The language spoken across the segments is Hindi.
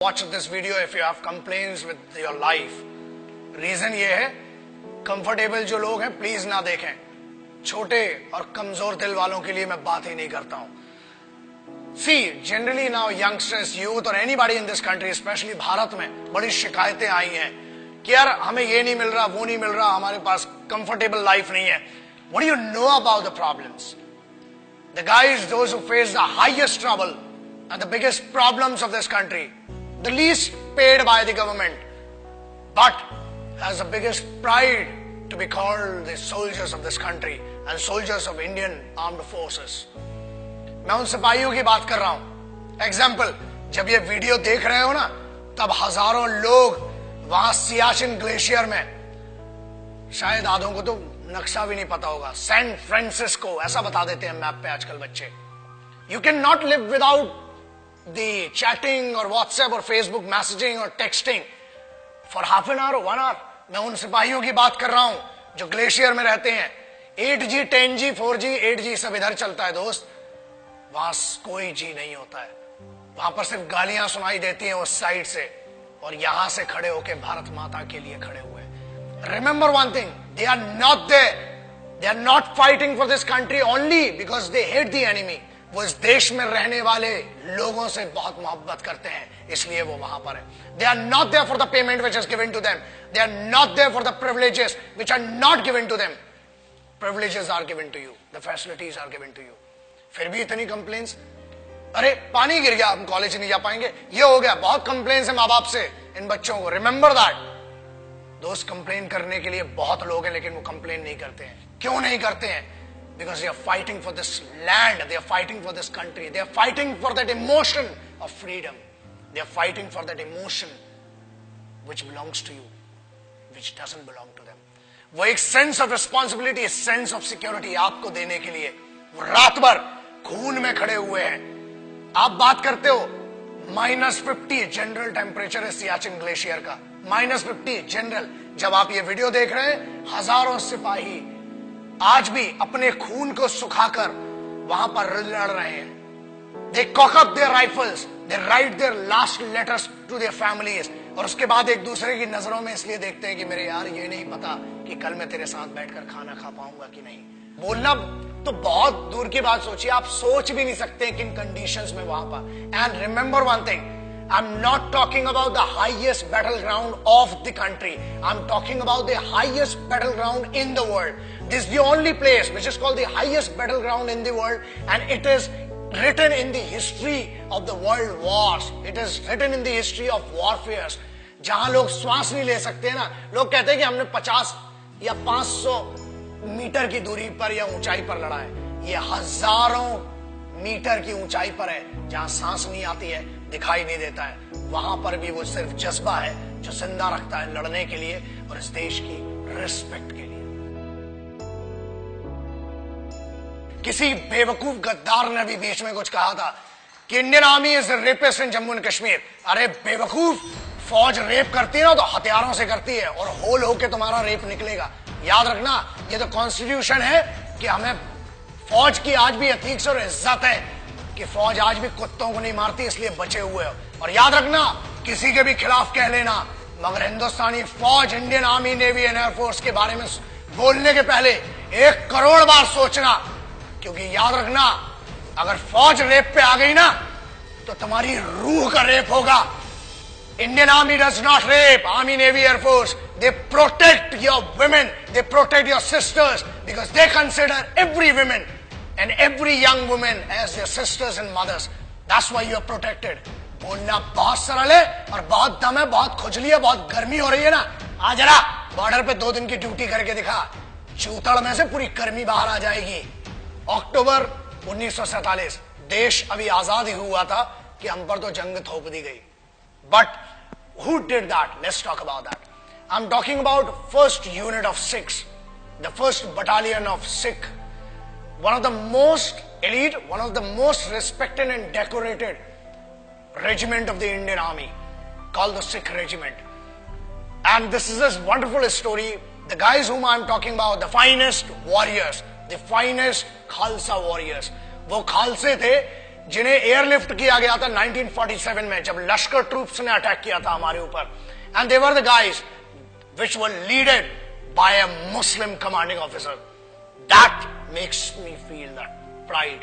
Watch this video if you have complaints with your life. Reason ये है, कंफर्टेबल जो लोग हैं प्लीज ना देखें. छोटे और कमजोर दिल वालों के लिए मैं बात ही नहीं करता हूं. See, generally now youngsters, youth or anybody in this country, especially Bharat में बड़ी शिकायतें आई हैं कि यार हमें ये नहीं मिल रहा, वो नहीं मिल रहा, हमारे पास कंफर्टेबल लाइफ नहीं है. What do you know about the problems? The guys, those who face the highest trouble and the biggest problems of this country, the least paid by the government, but has the biggest pride to be called the soldiers of this country and soldiers of Indian Armed Forces. मैं उन सिपाहियों की बात कर रहा हूं. एग्जाम्पल, जब ये वीडियो देख रहे हो ना, तब हजारों लोग वहां सियाचिन ग्लेशियर में, शायद आधों को तो नक्शा भी नहीं पता होगा, सैन फ्रांसिस्को ऐसा बता देते हैं मैप पे आजकल बच्चे. You can not live without the chatting और व्हाट्सएप और फेसबुक मैसेजिंग और texting for half an hour, 1 hour. मैं उन सिपाहियों की बात कर रहा हूं जो ग्लेशियर में रहते हैं. 8G, 10G, 4G, 8G सब इधर चलता है दोस्त. वहां कोई जी नहीं होता है. वहां पर सिर्फ गालियां सुनाई देती हैं उस साइड से, और यहां से खड़े होकर भारत माता के लिए खड़े हुए. Remember one thing, they are not there, they are not fighting for this country only because they hate the enemy. वो इस देश में रहने वाले लोगों से बहुत मोहब्बत करते हैं, इसलिए वो वहां पर है. They are not there for the payment which is given to them. They are not there for the privileges which are not given to them. Privileges are given to you, the facilities are given to you. फिर भी इतनी कंप्लेन्स. अरे पानी गिर गया, हम कॉलेज नहीं जा पाएंगे, ये हो गया. बहुत कंप्लेन्स है माँ बाप से इन बच्चों को. Remember that. दोस्त, कंप्लेन करने के लिए बहुत लोग हैं, लेकिन वो कंप्लेन नहीं करते हैं. क्यों नहीं करते हैं? Because they are fighting for this land, they are fighting for this country, they are fighting for that emotion of freedom, they are fighting for that emotion which belongs to you, which doesn't belong to them. वो एक sense of responsibility, sense of security आपको देने के लिए वो रात भर खून में खड़े हुए हैं. आप बात करते हो -50 जनरल टेम्परेचर है सियाचिन ग्लेशियर का, -50 जनरल. जब आप ये वीडियो देख रहे हैं, हजारों सिपाही आज भी अपने खून को सुखाकर वहां पर लड़ रहे हैं. They cock up their rifles, they write their last letters to their families, और उसके बाद एक दूसरे की नजरों में इसलिए देखते हैं कि मेरे यार ये नहीं पता कि कल मैं तेरे साथ बैठकर खाना खा पाऊंगा कि नहीं. बोलना तो बहुत दूर की बात सोचिए, आप सोच भी नहीं सकते किन कंडीशंस में वहां पर. And remember one thing, I'm not talking about the highest battleground of the country. I'm talking about the highest battleground in the world. This is the only place which is called the highest battleground in the world, and it is written in the history of the world wars. It is written in the history of warfares. जहां लोग श्वास नहीं ले सकते ना, लोग कहते हैं कि हमने 50 या 500 मीटर की दूरी पर या ऊंचाई पर लड़ा है. ये हजारों मीटर की ऊंचाई पर है, जहां सांस नहीं आती है, दिखाई नहीं देता है. वहां पर भी वो सिर्फ जज्बा है जो जिंदा रखता है लड़ने के लिए और इस देश की रिस्पेक्ट के लिए. किसी बेवकूफ गद्दार ने भी बीच में कुछ कहा था कि Indian army is rapist in Jammu and Kashmir. अरे बेवकूफ, फौज रेप करती है ना तो हथियारों से करती है, और होल होके तुम्हारा रेप निकलेगा. याद रखना, ये तो कॉन्स्टिट्यूशन है कि हमें फौज की आज भी एथिक्स और इज्जत है कि फौज आज भी कुत्तों को नहीं मारती, इसलिए बचे हुए हो. और याद रखना, किसी के भी खिलाफ कह लेना, मगर हिंदुस्तानी फौज, Indian army, navy and air force के बारे में बोलने के पहले 1 करोड़ बार सोचना. क्योंकि याद रखना, अगर फौज रेप पे आ गई ना तो तुम्हारी रूह का रेप होगा. Indian Army does not rape. Army, Navy, Air Force, they protect your women, they protect your sisters, because they consider every woman and every young woman as their sisters and mothers. That's why you are protected. बोलना बहुत सरल है और बहुत दम है, बहुत खुजली है, बहुत गर्मी हो रही है ना. आ जरा बॉर्डर पे 2 दिन की ड्यूटी करके दिखा, चूतड़ में से पूरी गर्मी बाहर आ जाएगी. अक्टूबर 1947, देश अभी आजाद ही हुआ था कि हम पर तो जंग थोप दी गई. But who did that? Let's talk about that. I'm talking about first unit of Sikhs, the first battalion of Sikh, one of the most elite, one of the most respected and decorated regiment of the Indian Army, called the Sikh regiment. And this is a wonderful story. The guys whom I'm talking about, the finest warriors, the finest Khalsa warriors, वो खालसे थे जिन्हें एयरलिफ्ट किया गया था 1947 में, जब लश्कर ट्रूप्स ने अटैक किया था हमारे ऊपर, and they were the guys which were leaded by a Muslim commanding officer. That makes me feel that pride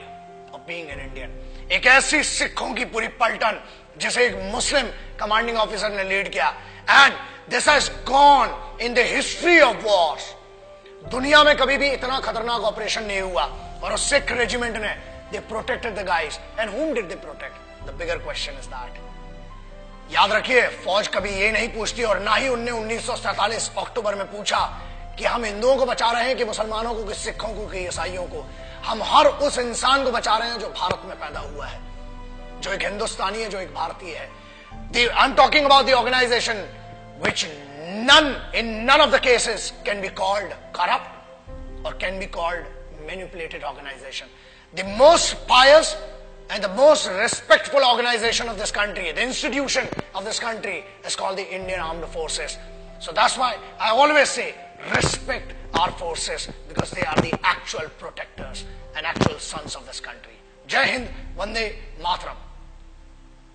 of being an Indian. एक ऐसी सिखों की पूरी पलटन जिसे एक मुस्लिम कमांडिंग ऑफिसर ने लीड किया, and this has gone in the history of wars. दुनिया में कभी भी इतना खतरनाक ऑपरेशन नहीं हुआ, और उस सिख रेजिमेंट ने they protected the guys. And whom did they protect? The bigger question is that. याद रखिए, फौज कभी ये नहीं पूछती, और ना ही उनने 1947 अक्टूबर में पूछा कि हम हिंदुओं को बचा रहे हैं कि मुसलमानों को, कि सिखों को, कि ईसाइयों को. हम हर उस इंसान को बचा रहे हैं जो भारत में पैदा हुआ है, जो एक हिंदुस्तानी है, जो एक भारतीय है. I am talking about the organisation which in none of the cases can be called corrupt or can be called manipulated organization. The most pious and the most respectful organization of this country, the institution of this country, is called the Indian Armed Forces. So that's why I always say respect our forces, because they are the actual protectors and actual sons of this country. Jai Hind, Vande Mataram.